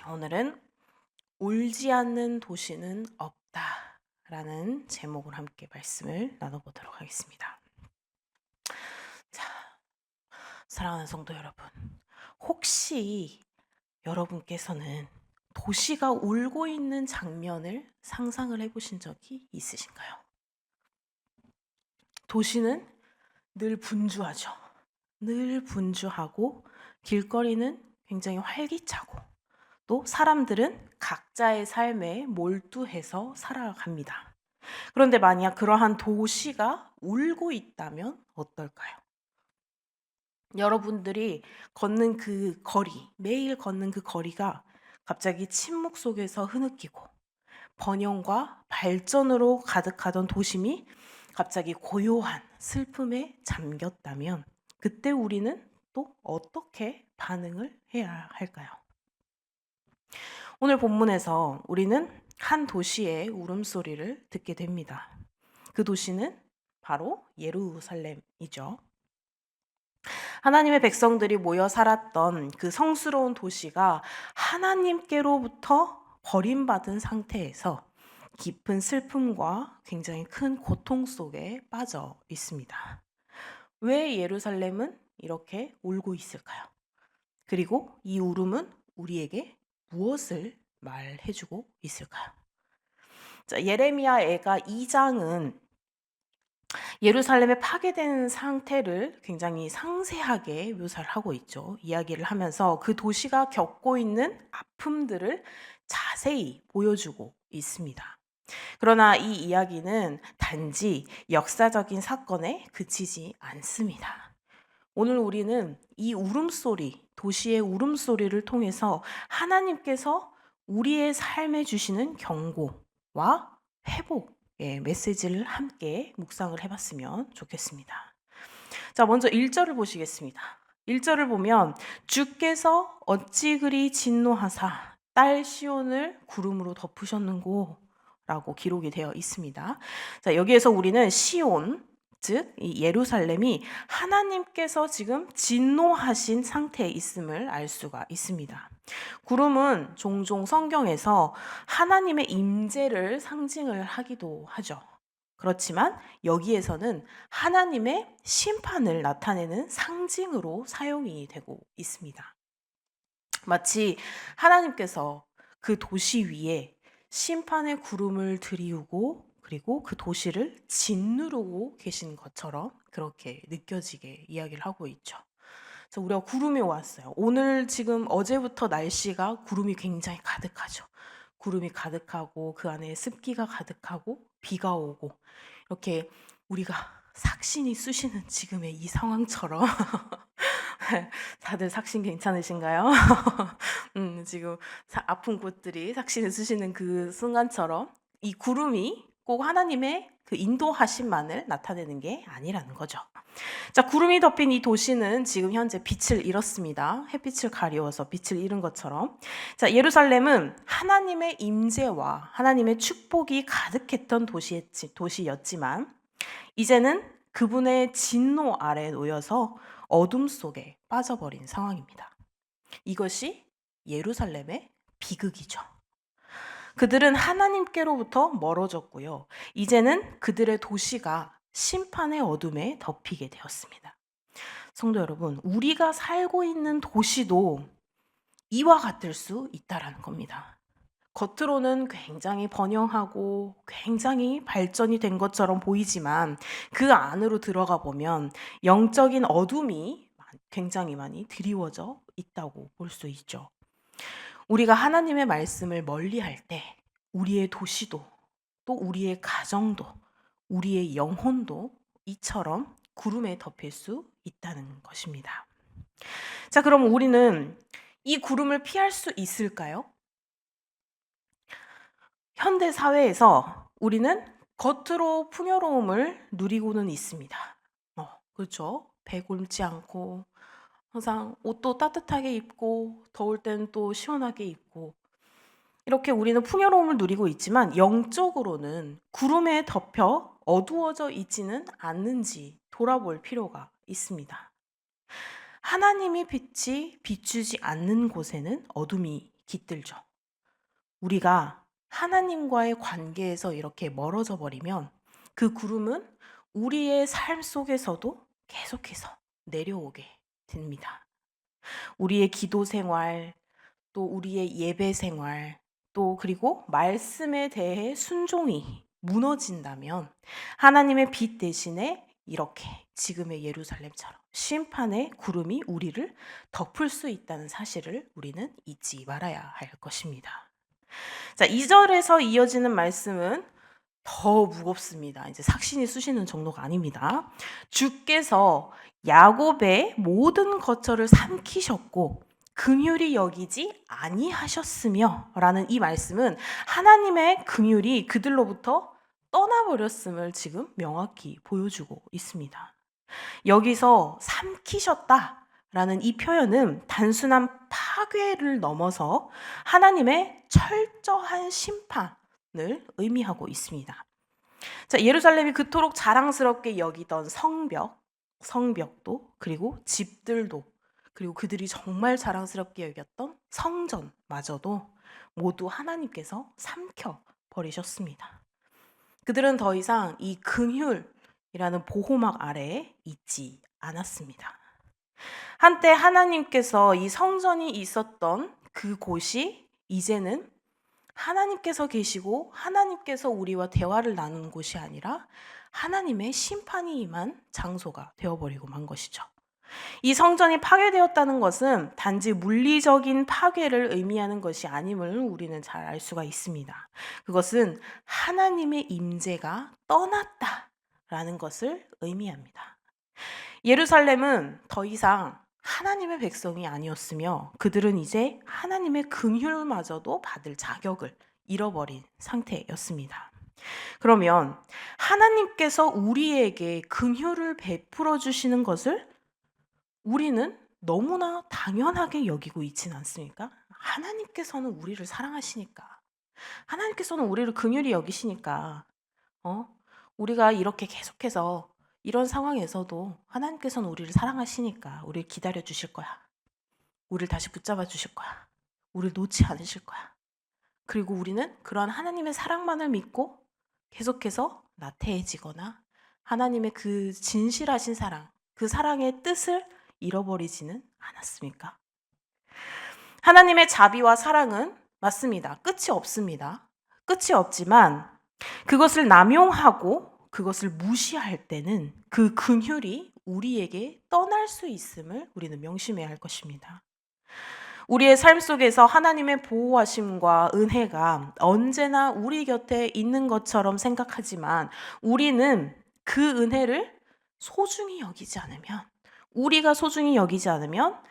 오늘은 울지 않는 도시는 없다라는 제목으로 함께 말씀을 나눠보도록 하겠습니다. 자, 사랑하는 성도 여러분, 혹시 여러분께서는 도시가 울고 있는 장면을 상상을 해보신 적이 있으신가요? 도시는 늘 분주하죠. 늘 분주하고 길거리는 굉장히 활기차고 또 사람들은 각자의 삶에 몰두해서 살아갑니다. 그런데 만약 그러한 도시가 울고 있다면 어떨까요? 여러분들이 걷는 그 거리, 매일 걷는 그 거리가 갑자기 침묵 속에서 흐느끼고 번영과 발전으로 가득하던 도심이 갑자기 고요한 슬픔에 잠겼다면 그때 우리는 또 어떻게 반응을 해야 할까요? 오늘 본문에서 우리는 한 도시의 울음소리를 듣게 됩니다. 그 도시는 바로 예루살렘이죠. 하나님의 백성들이 모여 살았던 그 성스러운 도시가 하나님께로부터 버림받은 상태에서 깊은 슬픔과 굉장히 큰 고통 속에 빠져 있습니다. 왜 예루살렘은 이렇게 울고 있을까요? 그리고 이 울음은 우리에게 무엇을 말해주고 있을까요? 자, 예레미야 애가 2장은 예루살렘의 파괴된 상태를 굉장히 상세하게 묘사를 하고 있죠. 이야기를 하면서 그 도시가 겪고 있는 아픔들을 자세히 보여주고 있습니다. 그러나 이 이야기는 단지 역사적인 사건에 그치지 않습니다. 오늘 우리는 이 울음소리, 도시의 울음소리를 통해서 하나님께서 우리의 삶에 주시는 경고와 회복의 메시지를 함께 묵상을 해봤으면 좋겠습니다. 자, 먼저 1절을 보시겠습니다. 1절을 보면 주께서 어찌 그리 진노하사 딸 시온을 구름으로 덮으셨는고 라고 기록이 되어 있습니다. 자, 여기에서 우리는 시온, 즉 이 예루살렘이 하나님께서 지금 진노하신 상태에 있음을 알 수가 있습니다. 구름은 종종 성경에서 하나님의 임재를 상징을 하기도 하죠. 그렇지만 여기에서는 하나님의 심판을 나타내는 상징으로 사용이 되고 있습니다. 마치 하나님께서 그 도시 위에 심판의 구름을 들이우고 그리고 그 도시를 짓누르고 계신 것처럼 그렇게 느껴지게 이야기를 하고 있죠. 그래서 우리가 구름이 왔어요. 오늘 지금 어제부터 날씨가 구름이 굉장히 가득하죠. 구름이 가득하고 그 안에 습기가 가득하고 비가 오고 이렇게 우리가 삭신이 쑤시는 지금의 이 상황처럼 다들 삭신 괜찮으신가요? 지금 아픈 곳들이 삭신을 쑤시는 그 순간처럼 이 구름이 꼭 하나님의 그 인도하심만을 나타내는 게 아니라는 거죠. 자, 구름이 덮인 이 도시는 지금 현재 빛을 잃었습니다. 햇빛을 가리워서 빛을 잃은 것처럼. 자, 예루살렘은 하나님의 임재와 하나님의 축복이 가득했던 도시였지만 이제는 그분의 진노 아래 놓여서 어둠 속에 빠져버린 상황입니다. 이것이 예루살렘의 비극이죠. 그들은 하나님께로부터 멀어졌고요. 이제는 그들의 도시가 심판의 어둠에 덮이게 되었습니다. 성도 여러분, 우리가 살고 있는 도시도 이와 같을 수 있다라는 겁니다. 겉으로는 굉장히 번영하고 굉장히 발전이 된 것처럼 보이지만 그 안으로 들어가 보면 영적인 어둠이 굉장히 많이 드리워져 있다고 볼 수 있죠. 우리가 하나님의 말씀을 멀리할 때 우리의 도시도 또 우리의 가정도 우리의 영혼도 이처럼 구름에 덮일 수 있다는 것입니다. 자, 그럼 우리는 이 구름을 피할 수 있을까요? 현대 사회에서 우리는 겉으로 풍요로움을 누리고는 있습니다. 그렇죠. 배 굶지 않고 항상 옷도 따뜻하게 입고 더울 때는 또 시원하게 입고 이렇게 우리는 풍요로움을 누리고 있지만 영적으로는 구름에 덮여 어두워져 있지는 않는지 돌아볼 필요가 있습니다. 하나님의 빛이 비추지 않는 곳에는 어둠이 깃들죠. 우리가 하나님과의 관계에서 이렇게 멀어져 버리면 그 구름은 우리의 삶 속에서도 계속해서 내려오게 됩니다. 우리의 기도 생활, 또 우리의 예배 생활, 또 그리고 말씀에 대해 순종이 무너진다면 하나님의 빛 대신에 이렇게 지금의 예루살렘처럼 심판의 구름이 우리를 덮을 수 있다는 사실을 우리는 잊지 말아야 할 것입니다. 자, 2절에서 이어지는 말씀은 더 무겁습니다. 이제 삭신이 쑤시는 정도가 아닙니다. 주께서 야곱의 모든 거처를 삼키셨고 긍휼히 여기지 아니하셨으며 라는 이 말씀은 하나님의 긍휼이 그들로부터 떠나버렸음을 지금 명확히 보여주고 있습니다. 여기서 삼키셨다라는 이 표현은 단순한 파괴를 넘어서 하나님의 철저한 심판을 의미하고 있습니다. 자, 예루살렘이 그토록 자랑스럽게 여기던 성벽도 그리고 집들도 그리고 그들이 정말 자랑스럽게 여겼던 성전마저도 모두 하나님께서 삼켜 버리셨습니다. 그들은 더 이상 이 긍휼이라는 보호막 아래에 있지 않았습니다. 한때 하나님께서 이 성전이 있었던 그곳이 이제는 하나님께서 계시고 하나님께서 우리와 대화를 나누는 곳이 아니라 하나님의 심판이 임한 장소가 되어버리고 만 것이죠. 이 성전이 파괴되었다는 것은 단지 물리적인 파괴를 의미하는 것이 아님을 우리는 잘 알 수가 있습니다. 그것은 하나님의 임재가 떠났다라는 것을 의미합니다. 예루살렘은 더 이상 하나님의 백성이 아니었으며 그들은 이제 하나님의 긍휼마저도 받을 자격을 잃어버린 상태였습니다. 그러면 하나님께서 우리에게 긍휼을 베풀어 주시는 것을 우리는 너무나 당연하게 여기고 있지는 않습니까? 하나님께서는 우리를 사랑하시니까, 하나님께서는 우리를 긍휼히 여기시니까, 우리가 이렇게 계속해서 이런 상황에서도 하나님께서는 우리를 사랑하시니까 우리를 기다려 주실 거야. 우리를 다시 붙잡아 주실 거야. 우리를 놓지 않으실 거야. 그리고 우리는 그러한 하나님의 사랑만을 믿고 계속해서 나태해지거나 하나님의 그 진실하신 사랑, 그 사랑의 뜻을 잃어버리지는 않았습니까? 하나님의 자비와 사랑은 맞습니다. 끝이 없습니다. 끝이 없지만 그것을 남용하고 그것을 무시할 때는 그 긍휼이 우리에게 떠날 수 있음을 우리는 명심해야 할 것입니다. 우리의 삶 속에서 하나님의 보호하심과 은혜가 언제나 우리 곁에 있는 것처럼 생각하지만 우리는 그 은혜를 소중히 여기지 않으면, 우리가 소중히 여기지 않으면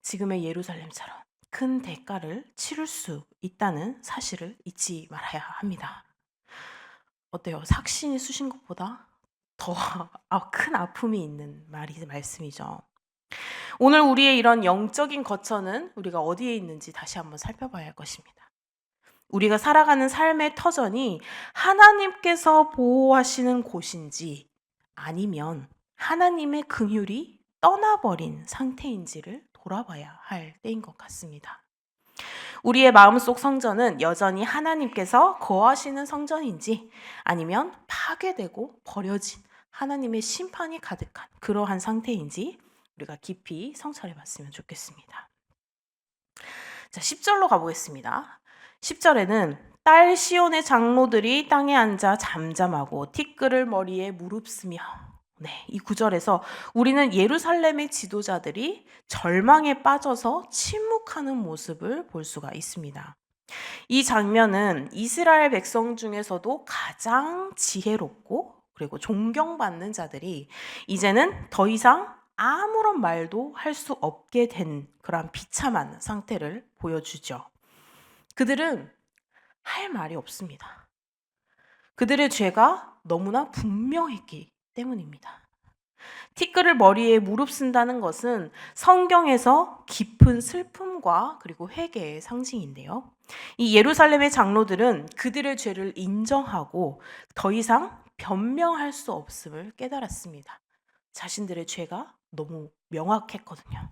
지금의 예루살렘처럼 큰 대가를 치를 수 있다는 사실을 잊지 말아야 합니다. 어때요? 삭신이 쑤신 것보다 더 큰 아픔이 있는 말씀이죠. 오늘 우리의 이런 영적인 거처는 우리가 어디에 있는지 다시 한번 살펴봐야 할 것입니다. 우리가 살아가는 삶의 터전이 하나님께서 보호하시는 곳인지 아니면 하나님의 긍휼이 떠나버린 상태인지를 돌아봐야 할 때인 것 같습니다. 우리의 마음속 성전은 여전히 하나님께서 거하시는 성전인지 아니면 파괴되고 버려진 하나님의 심판이 가득한 그러한 상태인지 우리가 깊이 성찰해 봤으면 좋겠습니다. 자, 10절로 가보겠습니다. 10절에는 딸 시온의 장로들이 땅에 앉아 잠잠하고 티끌을 머리에 무릅쓰며, 이 구절에서 우리는 예루살렘의 지도자들이 절망에 빠져서 침묵하는 모습을 볼 수가 있습니다. 이 장면은 이스라엘 백성 중에서도 가장 지혜롭고 그리고 존경받는 자들이 이제는 더 이상 아무런 말도 할 수 없게 된 그런 비참한 상태를 보여주죠. 그들은 할 말이 없습니다. 그들의 죄가 너무나 분명했기 때문입니다. 티끌을 머리에 무릅쓴다는 것은 성경에서 깊은 슬픔과 그리고 회개의 상징인데요. 이 예루살렘의 장로들은 그들의 죄를 인정하고 더 이상 변명할 수 없음을 깨달았습니다. 자신들의 죄가 너무 명확했거든요.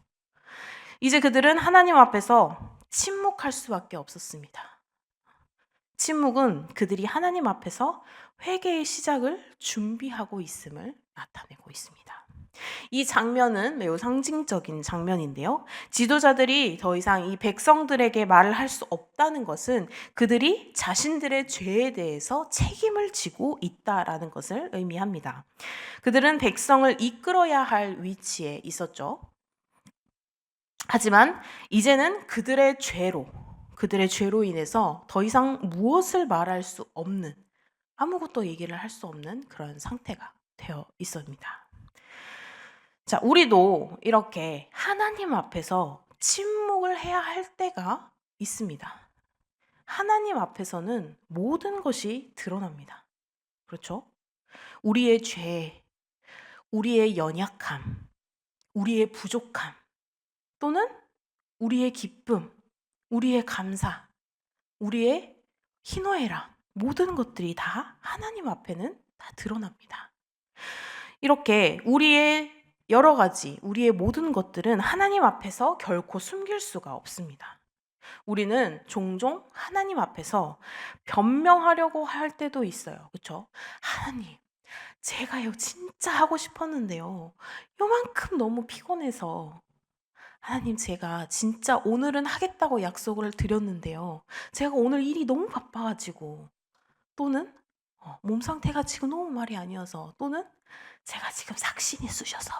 이제 그들은 하나님 앞에서 침묵할 수밖에 없었습니다. 침묵은 그들이 하나님 앞에서 회개의 시작을 준비하고 있음을 나타내고 있습니다. 이 장면은 매우 상징적인 장면인데요. 지도자들이 더 이상 이 백성들에게 말을 할 수 없다는 것은 그들이 자신들의 죄에 대해서 책임을 지고 있다라는 것을 의미합니다. 그들은 백성을 이끌어야 할 위치에 있었죠. 하지만 이제는 그들의 죄로 인해서 더 이상 무엇을 말할 수 없는, 아무것도 얘기를 할 수 없는 그런 상태가 되어 있습니다. 자, 우리도 이렇게 하나님 앞에서 침묵을 해야 할 때가 있습니다. 하나님 앞에서는 모든 것이 드러납니다. 그렇죠? 우리의 죄, 우리의 연약함, 우리의 부족함, 또는 우리의 기쁨, 우리의 감사, 우리의 희노애락, 모든 것들이 다 하나님 앞에는 다 드러납니다. 이렇게 우리의 여러 가지, 우리의 모든 것들은 하나님 앞에서 결코 숨길 수가 없습니다. 우리는 종종 하나님 앞에서 변명하려고 할 때도 있어요. 그렇죠? 하나님, 제가요 진짜 하고 싶었는데요. 요만큼 너무 피곤해서 하나님, 제가 진짜 오늘은 하겠다고 약속을 드렸는데요. 제가 오늘 일이 너무 바빠가지고, 또는 몸 상태가 지금 너무 말이 아니어서, 또는 제가 지금 삭신이 쑤셔서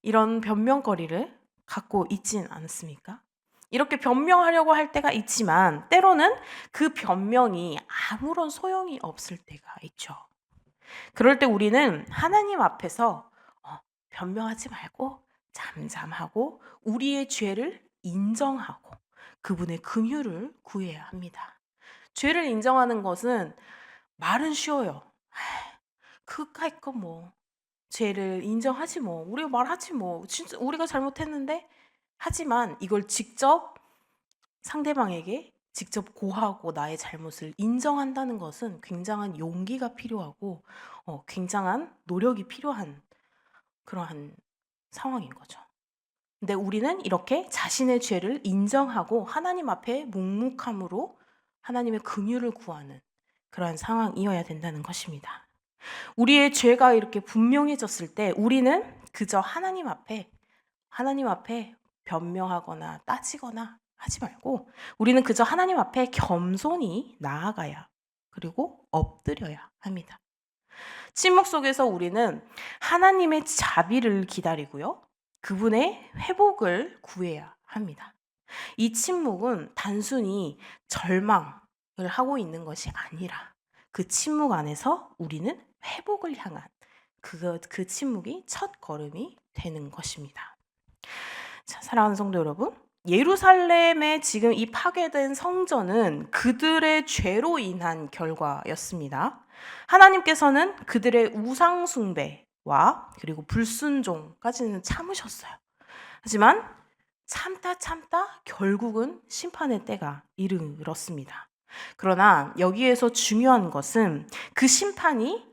이런 변명거리를 갖고 있진 않습니까? 이렇게 변명하려고 할 때가 있지만 때로는 그 변명이 아무런 소용이 없을 때가 있죠. 그럴 때 우리는 하나님 앞에서 변명하지 말고 잠잠하고 우리의 죄를 인정하고 그분의 긍휼을 구해야 합니다. 죄를 인정하는 것은 말은 쉬워요. 그까이 거 뭐. 죄를 인정하지 뭐. 우리가 말하지 뭐. 진짜 우리가 잘못했는데. 하지만 이걸 직접 상대방에게 직접 고하고 나의 잘못을 인정한다는 것은 굉장한 용기가 필요하고 굉장한 노력이 필요한 그러한 상황인 거죠. 근데 우리는 이렇게 자신의 죄를 인정하고 하나님 앞에 묵묵함으로 하나님의 긍휼을 구하는 그러한 상황이어야 된다는 것입니다. 우리의 죄가 이렇게 분명해졌을 때 우리는 그저 하나님 앞에 변명하거나 따지거나 하지 말고 우리는 그저 하나님 앞에 겸손히 나아가야, 그리고 엎드려야 합니다. 침묵 속에서 우리는 하나님의 자비를 기다리고요. 그분의 회복을 구해야 합니다. 이 침묵은 단순히 절망을 하고 있는 것이 아니라 그 침묵 안에서 우리는 회복을 향한 그 침묵이 첫 걸음이 되는 것입니다. 자, 사랑하는 성도 여러분, 예루살렘의 지금 이 파괴된 성전은 그들의 죄로 인한 결과였습니다. 하나님께서는 그들의 우상 숭배와 그리고 불순종까지는 참으셨어요. 하지만 참다 결국은 심판의 때가 이르렀습니다. 그러나 여기에서 중요한 것은 그 심판이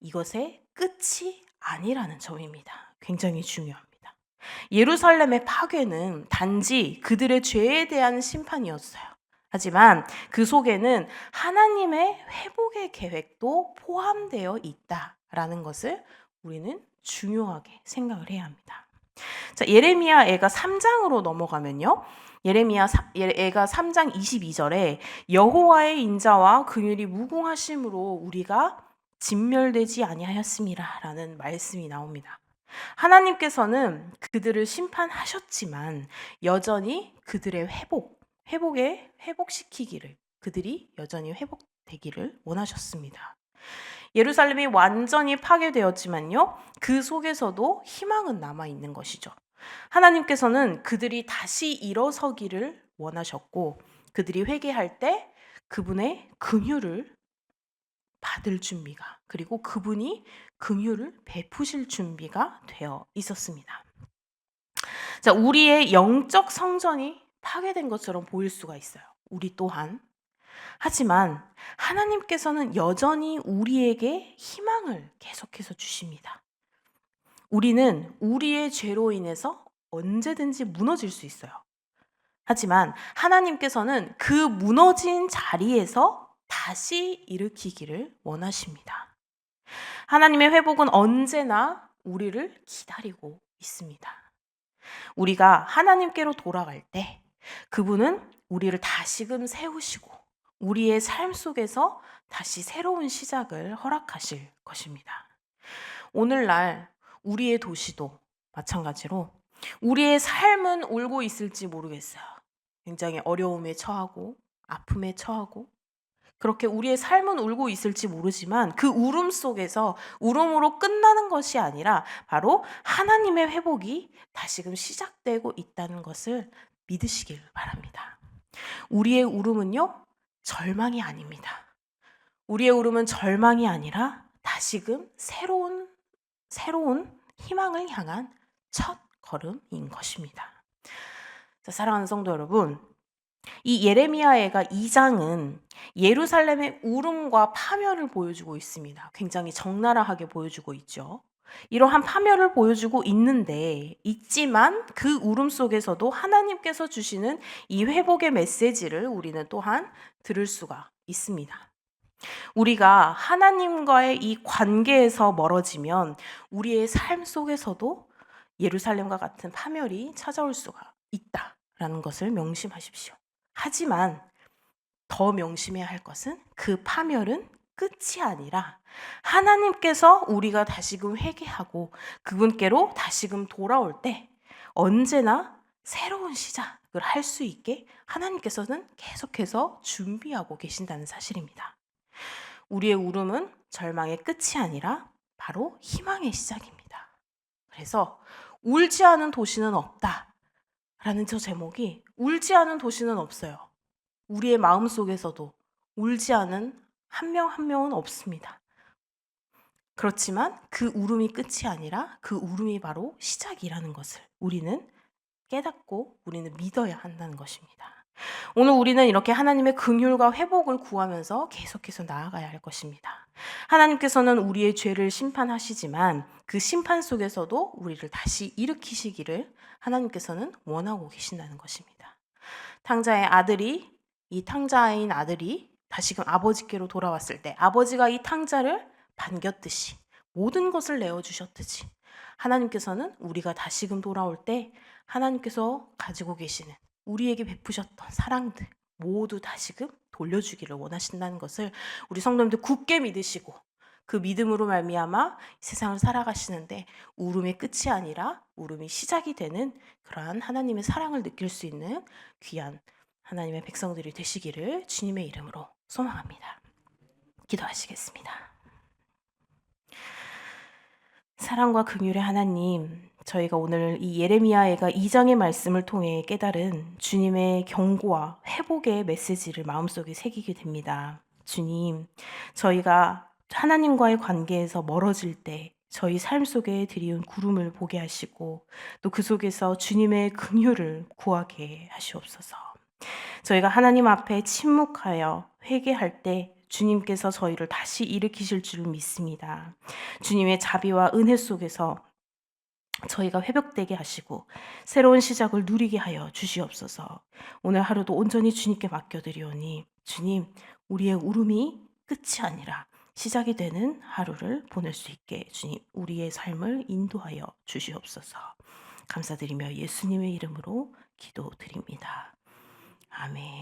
이것의 끝이 아니라는 점입니다. 굉장히 중요합니다. 예루살렘의 파괴는 단지 그들의 죄에 대한 심판이었어요. 하지만 그 속에는 하나님의 회복의 계획도 포함되어 있다라는 것을 우리는 중요하게 생각을 해야 합니다. 자, 예레미야 애가 3장으로 넘어가면요. 예레미야 애가 3장 22절에 여호와의 인자와 긍휼이 무궁하심으로 우리가 진멸되지 아니하였음이라라는 말씀이 나옵니다. 하나님께서는 그들을 심판하셨지만 여전히 그들의 회복시키기를, 그들이 여전히 회복되기를 원하셨습니다. 예루살렘이 완전히 파괴되었지만요, 그 속에서도 희망은 남아있는 것이죠. 하나님께서는 그들이 다시 일어서기를 원하셨고, 그들이 회개할 때 그분의 긍휼을 받을 준비가, 그리고 그분이 긍휼을 베푸실 준비가 되어 있었습니다. 자, 우리의 영적 성전이 파괴된 것처럼 보일 수가 있어요. 우리 또한. 하지만 하나님께서는 여전히 우리에게 희망을 계속해서 주십니다. 우리는 우리의 죄로 인해서 언제든지 무너질 수 있어요. 하지만 하나님께서는 그 무너진 자리에서 다시 일으키기를 원하십니다. 하나님의 회복은 언제나 우리를 기다리고 있습니다. 우리가 하나님께로 돌아갈 때 그분은 우리를 다시금 세우시고 우리의 삶 속에서 다시 새로운 시작을 허락하실 것입니다. 오늘날 우리의 도시도 마찬가지로 우리의 삶은 울고 있을지 모르겠어요. 굉장히 어려움에 처하고 아픔에 처하고 그렇게 우리의 삶은 울고 있을지 모르지만 그 울음 속에서 울음으로 끝나는 것이 아니라 바로 하나님의 회복이 다시금 시작되고 있다는 것을 믿으시길 바랍니다. 우리의 울음은요, 절망이 아닙니다. 우리의 울음은 절망이 아니라 다시금 새로운 희망을 향한 첫 걸음인 것입니다. 자, 사랑하는 성도 여러분, 이 예레미야애가 2장은 예루살렘의 울음과 파멸을 보여주고 있습니다. 굉장히 적나라하게 보여주고 있죠. 이러한 파멸을 보여주고 있지만 그 울음 속에서도 하나님께서 주시는 이 회복의 메시지를 우리는 또한 들을 수가 있습니다. 우리가 하나님과의 이 관계에서 멀어지면 우리의 삶 속에서도 예루살렘과 같은 파멸이 찾아올 수가 있다라는 것을 명심하십시오. 하지만 더 명심해야 할 것은 그 파멸은 끝이 아니라 하나님께서 우리가 다시금 회개하고 그분께로 다시금 돌아올 때 언제나 새로운 시작을 할 수 있게 하나님께서는 계속해서 준비하고 계신다는 사실입니다. 우리의 울음은 절망의 끝이 아니라 바로 희망의 시작입니다. 그래서 울지 않은 도시는 없다 라는 저 제목이 울지 않은 도시는 없어요. 우리의 마음속에서도 울지 않은 한 명 한 명은 없습니다. 그렇지만 그 울음이 끝이 아니라 그 울음이 바로 시작이라는 것을 우리는 깨닫고 우리는 믿어야 한다는 것입니다. 오늘 우리는 이렇게 하나님의 긍휼과 회복을 구하면서 계속해서 나아가야 할 것입니다. 하나님께서는 우리의 죄를 심판하시지만 그 심판 속에서도 우리를 다시 일으키시기를 하나님께서는 원하고 계신다는 것입니다. 이 탕자인 아들이 다시금 아버지께로 돌아왔을 때 아버지가 이 탕자를 반겼듯이 모든 것을 내어주셨듯이 하나님께서는 우리가 다시금 돌아올 때 하나님께서 가지고 계시는 우리에게 베푸셨던 사랑들 모두 다시금 돌려주기를 원하신다는 것을 우리 성도님들 굳게 믿으시고 그 믿음으로 말미암아 세상을 살아가시는데 울음의 끝이 아니라 울음이 시작이 되는 그러한 하나님의 사랑을 느낄 수 있는 귀한 하나님의 백성들이 되시기를 주님의 이름으로 소망합니다. 기도하시겠습니다. 사랑과 긍휼의 하나님, 저희가 오늘 이 예레미야애가 2장의 말씀을 통해 깨달은 주님의 경고와 회복의 메시지를 마음속에 새기게 됩니다. 주님, 저희가 하나님과의 관계에서 멀어질 때 저희 삶 속에 드리운 구름을 보게 하시고 또 그 속에서 주님의 긍휼을 구하게 하시옵소서. 저희가 하나님 앞에 침묵하여 회개할 때 주님께서 저희를 다시 일으키실 줄 믿습니다. 주님의 자비와 은혜 속에서 저희가 회복되게 하시고 새로운 시작을 누리게 하여 주시옵소서. 오늘 하루도 온전히 주님께 맡겨드리오니 주님, 우리의 울음이 끝이 아니라 시작이 되는 하루를 보낼 수 있게 주님, 우리의 삶을 인도하여 주시옵소서. 감사드리며 예수님의 이름으로 기도드립니다. 아멘.